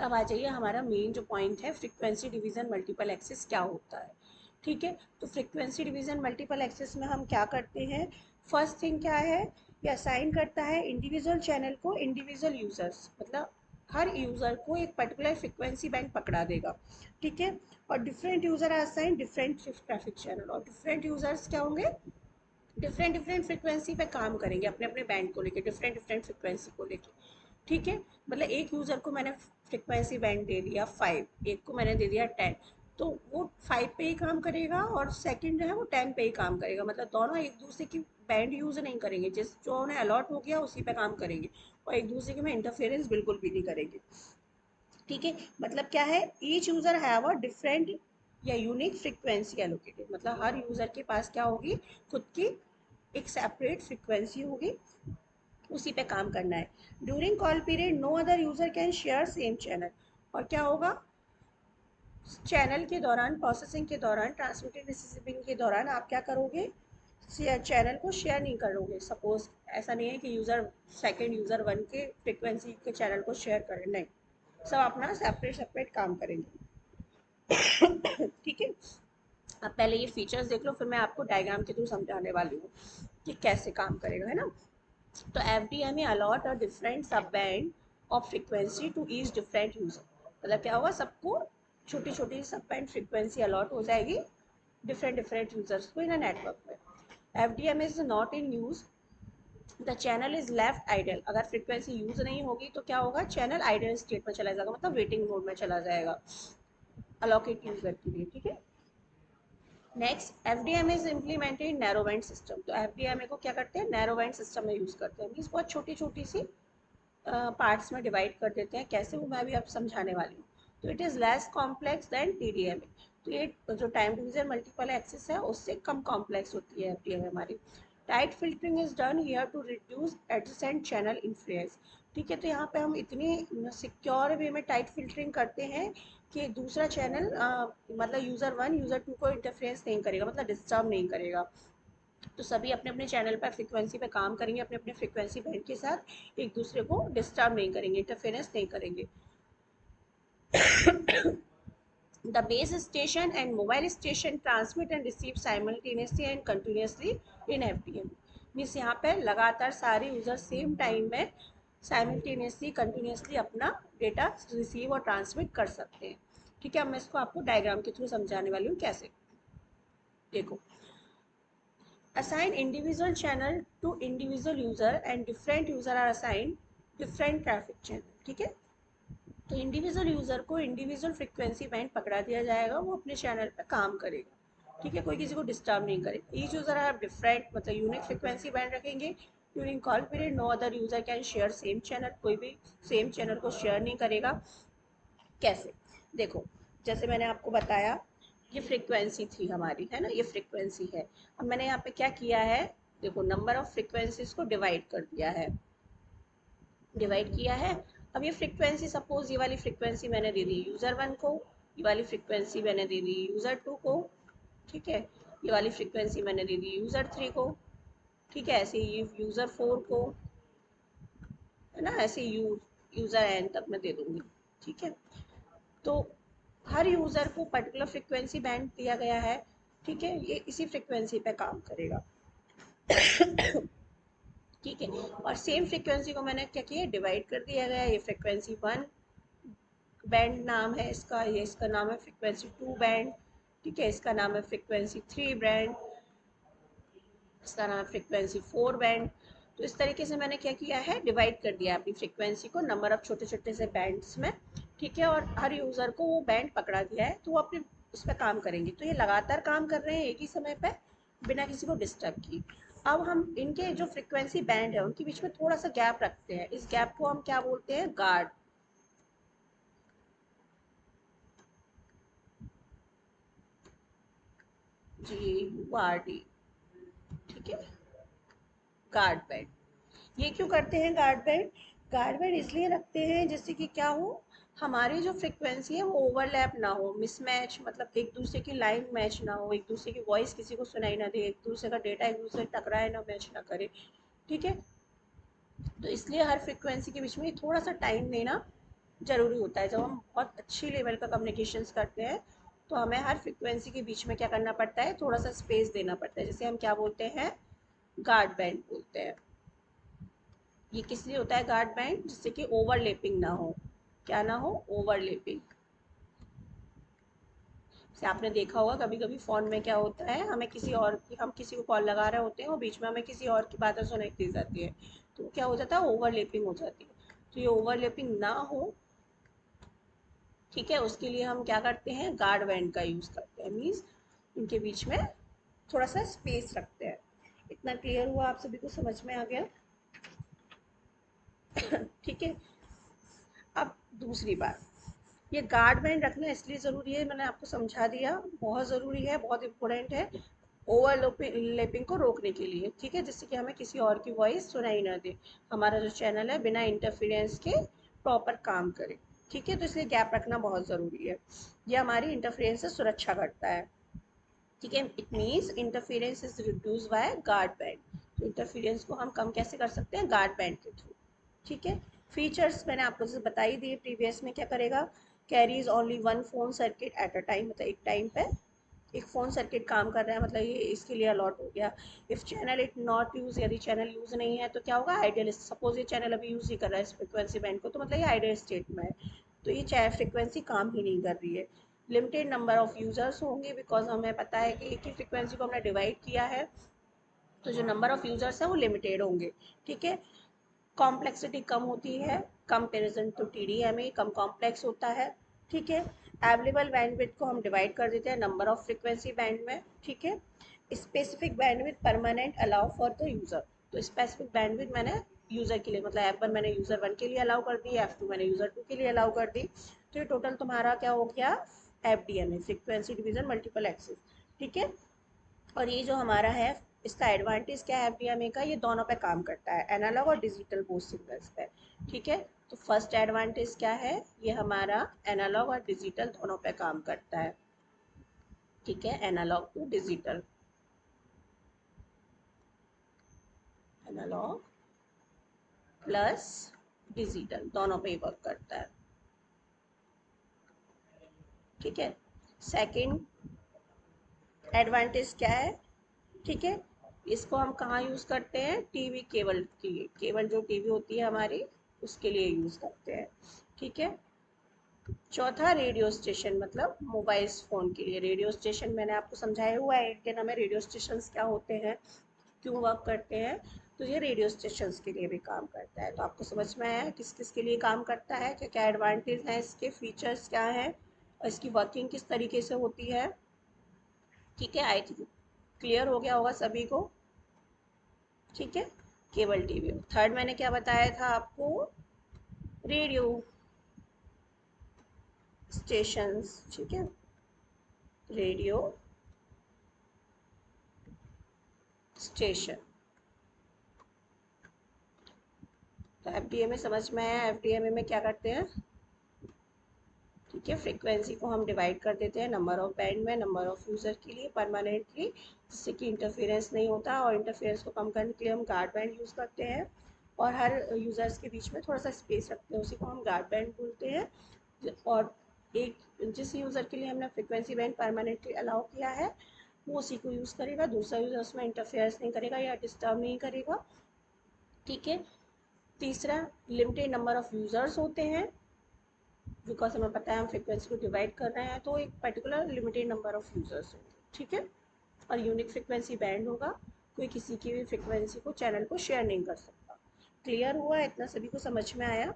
अब आ जाइए हमारा मेन जो पॉइंट है, फ्रीक्वेंसी डिवीजन मल्टीपल एक्सेस क्या होता है। ठीक है, तो फ्रीक्वेंसी डिवीजन मल्टीपल एक्सेस में हम क्या करते हैं, फर्स्ट थिंग क्या है, ये असाइन करता है इंडिविजुअल चैनल को इंडिविजुअल यूजर्स, मतलब हर यूजर को एक पर्टिकुलर फ्रीक्वेंसी बैंड पकड़ा देगा। ठीक है, और different user are assign different traffic channel, और डिफरेंट यूजर्स क्या होंगे, डिफरेंट डिफरेंट फ्रिक्वेंसी पे काम करेंगे, अपने अपने बैंड को लेके, डिफरेंट डिफरेंट फ्रिक्वेंसी को लेके। ठीक है, मतलब एक यूज़र को मैंने फ्रिक्वेंसी बैंड दे दिया 5, एक को मैंने दे दिया 10, तो वो 5 पे ही काम करेगा और सेकंड जो है वो 10 पे ही काम करेगा, मतलब दोनों एक दूसरे की बैंड यूज़ नहीं करेंगे, जिस जो उन्हें अलॉट हो गया उसी पे काम करेंगे, और एक दूसरे के में इंटरफेरेंस बिल्कुल भी नहीं करेंगे। ठीक है, मतलब क्या है, each user have a different या यूनिक फ्रिक्वेंसी एलोकेटेड, मतलब हर यूज़र के पास क्या होगी, खुद की एक सेपरेट फ्रिक्वेंसी होगी, उसी पे काम करना है। During call period no other user can share same channel, और क्या होगा, चैनल के दौरान, प्रोसेसिंग के दौरान, ट्रांसमिटिंग रिसीविंग के दौरान आप क्या करोगे, चैनल को शेयर नहीं करोगे। सपोज ऐसा नहीं है कि यूज़र सेकंड यूज़र वन के फ्रिक्वेंसी के चैनल को शेयर करें, नहीं, सब अपना सेपरेट सेपरेट काम करेंगे। ठीक है, अब पहले ये फीचर्स देख लो, फिर मैं आपको डायग्राम के थ्रू समझाने वाली हूँ कि कैसे काम करेगा, है ना। तो FDMA अलॉट और different sub band of frequency to each different user, मतलब क्या होगा, सबको छोटी छोटी सब बैंड फ्रीक्वेंसी अलॉट हो जाएगी डिफरेंट डिफरेंट यूजर्स को इन नेटवर्क में। FDMA is not in use, the channel is left idle, अगर फ्रीक्वेंसी यूज नहीं होगी तो क्या होगा, चैनल आइडल स्टेट में चला जाएगा, मतलब वेटिंग मोड में चला जाएगा अलोकेट यूजर के लिए। ठीक है, next FDMA is implemented narrow band system, तो FDMA को क्या करते हैं, नैरो बैंड सिस्टम में यूज करते हैं, मीन्स बहुत छोटी छोटी सी पार्ट्स में डिवाइड कर देते हैं, कैसे वो मैं भी अब समझाने वाली हूँ। तो it is less complex than TDMA, तो ये जो टाइम डिवीजन मल्टीपल एक्सेस है उससे कम कॉम्प्लेक्स होती है FDMA हमारी। Tight filtering is done here to reduce adjacent channel influence. ठीक है, तो यहाँ पे हम इतनी सिक्योर वे में टाइट फिल्टरिंग करते हैं कि दूसरा चैनल मतलब यूज़र वन यूज़र टू को इंटरफेरेंस नहीं करेगा, मतलब डिस्टर्ब नहीं करेगा। तो सभी अपने अपने चैनल पर फ्रीक्वेंसी पे काम करेंगे, अपने अपने फ्रीक्वेंसी बैंड के साथ, एक दूसरे को डिस्टर्ब नहीं करेंगे, इंटरफेरेंस नहीं करेंगे। The base station and mobile station transmit and receive simultaneously and continuously in FDM, means यहाँ पे लगातार सारे यूजर सेम टाइम में साइमल्टेनियसली कंटिन्यूसली अपना डेटा रिसीव और ट्रांसमिट कर सकते हैं। ठीक है, अब मैं इसको आपको डायग्राम के थ्रू समझाने वाली हूँ कैसे। देखो, assign individual channel to individual user and different user are assigned different traffic channel। ठीक है, तो इंडिविजुअल यूजर को इंडिविजुअल फ्रीक्वेंसी बैंड पकड़ा दिया जाएगा, वो अपने चैनल पे काम करेगा। ठीक है, कोई किसी को डिस्टर्ब नहीं करेगा। ईच यूजर हैव डिफरेंट, मतलब यूनिक फ्रीक्वेंसी बैंड रखेंगे। During call period no other user can share same channel, कोई भी सेम चैनल को शेयर नहीं करेगा। कैसे, देखो, जैसे मैंने आपको बताया, ये फ्रीक्वेंसी थी हमारी, है ना, ये फ्रीक्वेंसी है। अब मैंने यहाँ पे क्या किया है, देखो नंबर ऑफ फ्रीक्वेंसीज को डिवाइड कर दिया है, डिवाइड किया है। अब ये फ्रीक्वेंसी, सपोज ये वाली फ्रीक्वेंसी मैंने दे दी यूज़र वन को, ये वाली फ्रीक्वेंसी मैंने दे दी यूज़र टू को। ठीक है, ये वाली फ्रीक्वेंसी मैंने दे दी यूज़र थ्री को। ठीक है, ऐसे ही यूज़र फोर को, है ना, ऐसे यूज़र एन तक मैं दे दूंगी। ठीक है, तो हर यूज़र को पर्टिकुलर फ्रीक्वेंसी बैंड दिया गया है। ठीक है, ये इसी फ्रीक्वेंसी पे काम करेगा। ठीक है, और सेम फ्रीक्वेंसी को मैंने क्या किया, डिवाइड कर दिया गया, ये फ्रीक्वेंसी वन बैंड नाम है इसका, ये इसका नाम है फ्रीक्वेंसी टू बैंड। ठीक है, इसका नाम है फ्रीक्वेंसी थ्री बैंड, इसका नाम है फ्रीक्वेंसी फोर बैंड। तो इस तरीके से मैंने क्या किया है, डिवाइड कर दिया अपनी फ्रीक्वेंसी को नंबर ऑफ छोटे छोटे से बैंड्स में। ठीक है, और हर यूज़र को वो बैंड पकड़ा दिया है, तो वो अपने उस पर काम करेंगे, तो ये लगातार काम कर रहे हैं एक ही समय पर, बिना किसी को डिस्टर्ब किए। अब हम इनके जो फ्रीक्वेंसी बैंड है उनके बीच में थोड़ा सा गैप रखते हैं, इस गैप को हम क्या बोलते हैं, गार्ड। GURD। ठीक है, गार्ड बैंड, ये क्यों करते हैं गार्ड बैंड, गार्ड बैंड इसलिए रखते हैं जिससे कि क्या हो, हमारी जो फ्रीक्वेंसी है वो ओवरलैप ना हो, मिसमैच, मतलब एक दूसरे की लाइन मैच ना हो, एक दूसरे की वॉइस किसी को सुनाई ना दे, एक दूसरे का डेटा एक दूसरे से टकराए ना, मैच ना करे। ठीक है, तो इसलिए हर फ्रीक्वेंसी के बीच में थोड़ा सा टाइम देना ज़रूरी होता है। जब हम बहुत अच्छी लेवल का कम्युनिकेशंस करते हैं तो हमें हर फ्रिक्वेंसी के बीच में क्या करना पड़ता है, थोड़ा सा स्पेस देना पड़ता है, जैसे हम क्या बोलते हैं, गार्ड बैंड बोलते हैं। ये किस लिए होता है गार्ड बैंड, जिससे कि ओवरलैपिंग ना हो। क्या ना हो, ओवरलैपिंग। से आपने देखा होगा कभी कभी फ़ोन में क्या होता है, हमें किसी और की, हम किसी को कॉल लगा रहे होते हैं और बीच में हमें किसी और की बातें सुनाई दे जाती है, तो क्या हो जाता है, ओवरलैपिंग हो जाती है। तो ये ओवरलैपिंग ना हो, ठीक है, उसके लिए हम क्या करते हैं, गार्ड बैंड का यूज़ करते हैं। मीन्स इनके बीच में थोड़ा सा स्पेस रखते हैं। इतना क्लियर हुआ, आप सभी को समझ में आ गया? ठीक है। अब दूसरी बात, ये गार्ड बैंड रखना इसलिए ज़रूरी है, मैंने आपको समझा दिया, बहुत ज़रूरी है, बहुत इंपॉर्टेंट है ओवरलैपिंग को रोकने के लिए, ठीक है, जिससे कि हमें किसी और की वॉइस सुनाई ना दे, हमारा जो चैनल है बिना इंटरफेरेंस के प्रॉपर काम करे। ठीक है, तो इसलिए गैप रखना बहुत ज़रूरी है, ये हमारी इंटरफेरेंस से सुरक्षा करता है। ठीक है, it means interference is reduce by guard band. तो इंटरफेरेंस को हम कम कैसे कर सकते हैं, गार्ड बैंड के थ्रू। ठीक है, फीचर्स मैंने आपको जैसे बता ही दिए प्रीवियस में, क्या करेगा, carries only one phone circuit at a time, मतलब एक टाइम पे एक फ़ोन सर्किट काम कर रहा है, मतलब ये इसके लिए अलॉट हो गया। If channel it not use, यदि चैनल यूज़ नहीं है तो क्या होगा, आइडियल, सपोज ये चैनल अभी यूज़ ही कर रहा है इस फ्रिक्वेंसी बैंड को, तो मतलब ये आइडियल स्टेट में है, तो ये चाहे फ्रिक्वेंसी काम ही नहीं कर रही है। लिमिटेड नंबर ऑफ यूज़र्स होंगे, बिकॉज हमें पता है कि एक ही फ्रिक्वेंसी को हमने डिवाइड किया है, तो जो नंबर ऑफ यूज़र्स है वो लिमिटेड होंगे। ठीक है, कॉम्प्लेक्सिटी कम होती है, कंपेरिजन टू TDMA कम कॉम्प्लेक्स होता है। ठीक है, अवेलेबल बैंडविड्थ को हम डिवाइड कर देते हैं नंबर ऑफ फ्रिक्वेंसी बैंड में। ठीक है, specific bandwidth permanent allow for the user, तो स्पेसिफिक बैंडविड्थ मैंने यूज़र के लिए, मतलब F1 मैंने यूज़र 1 के लिए अलाउ कर दी, F2 मैंने यूज़र 2 के लिए अलाउ कर दी, तो ये टोटल तुम्हारा क्या हो गया, FDMA, frequency division multiple access. ठीक है, और ये जो हमारा है, इसका एडवांटेज क्या है एफडीएमए का, ये दोनों पे काम करता है, एनालॉग और डिजिटल बोथ सिग्नल्स पे। ठीक है, तो फर्स्ट एडवांटेज क्या है, ये हमारा एनालॉग और डिजिटल दोनों पे काम करता है। ठीक है, analogue to digital, analogue plus digital दोनों पे वर्क करता है। ठीक है, सेकंड एडवांटेज क्या है, ठीक है, इसको हम कहाँ यूज़ करते हैं, टीवी केबल की, केबल जो टीवी होती है हमारी, उसके लिए यूज़ करते हैं। ठीक है, चौथा रेडियो स्टेशन, मतलब मोबाइल फ़ोन के लिए रेडियो स्टेशन मैंने आपको समझाया हुआ है, एंटेना में रेडियो स्टेशंस क्या होते हैं, क्यों वर्क करते हैं, तो ये रेडियो स्टेशंस के लिए भी काम करता है। तो आपको समझ में आया किस किस के लिए काम करता है, क्या क्या एडवांटेज हैं इसके, फीचर्स क्या हैं, और इसकी वर्किंग किस तरीके से होती है। ठीक है, आई थिंक क्लियर हो गया होगा सभी को। ठीक है, केबल टीवी। थर्ड मैंने क्या बताया था आपको, रेडियो स्टेशंस। ठीक है, रेडियो स्टेशन। तो एफडीएमए समझ में आया, एफडीएमए में क्या करते हैं, ठीक है, फ्रीक्वेंसी को हम डिवाइड कर देते हैं नंबर ऑफ बैंड में, नंबर ऑफ यूज़र के लिए परमानेंटली, जिससे कि इंटरफेरेंस नहीं होता, और इंटरफेरेंस को कम करने के लिए हम गार्ड बैंड यूज़ करते हैं, और हर यूज़र्स के बीच में थोड़ा सा स्पेस रखते हैं, उसी को हम गार्ड बैंड बोलते हैं। और एक जिस यूज़र के लिए हमने फ्रिक्वेंसी बैंड परमानेंटली अलाउ किया है, वो उसी को यूज़ करेगा, दूसरा यूज़र उसमें इंटरफेरेंस नहीं करेगा या डिस्टर्ब नहीं करेगा। ठीक है, तीसरा, लिमिटेड नंबर ऑफ यूज़र्स होते हैं, बिकॉज हमें पता है हम फ्रिक्वेंसी को डिवाइड कर रहे हैं, तो एक particular limited number of users होंगे। ठीक है, और यूनिक फ्रिक्वेंसी बैंड होगा, कोई किसी की भी फ्रिक्वेंसी को, चैनल को शेयर नहीं कर सकता। क्लियर हुआ, इतना सभी को समझ में आया?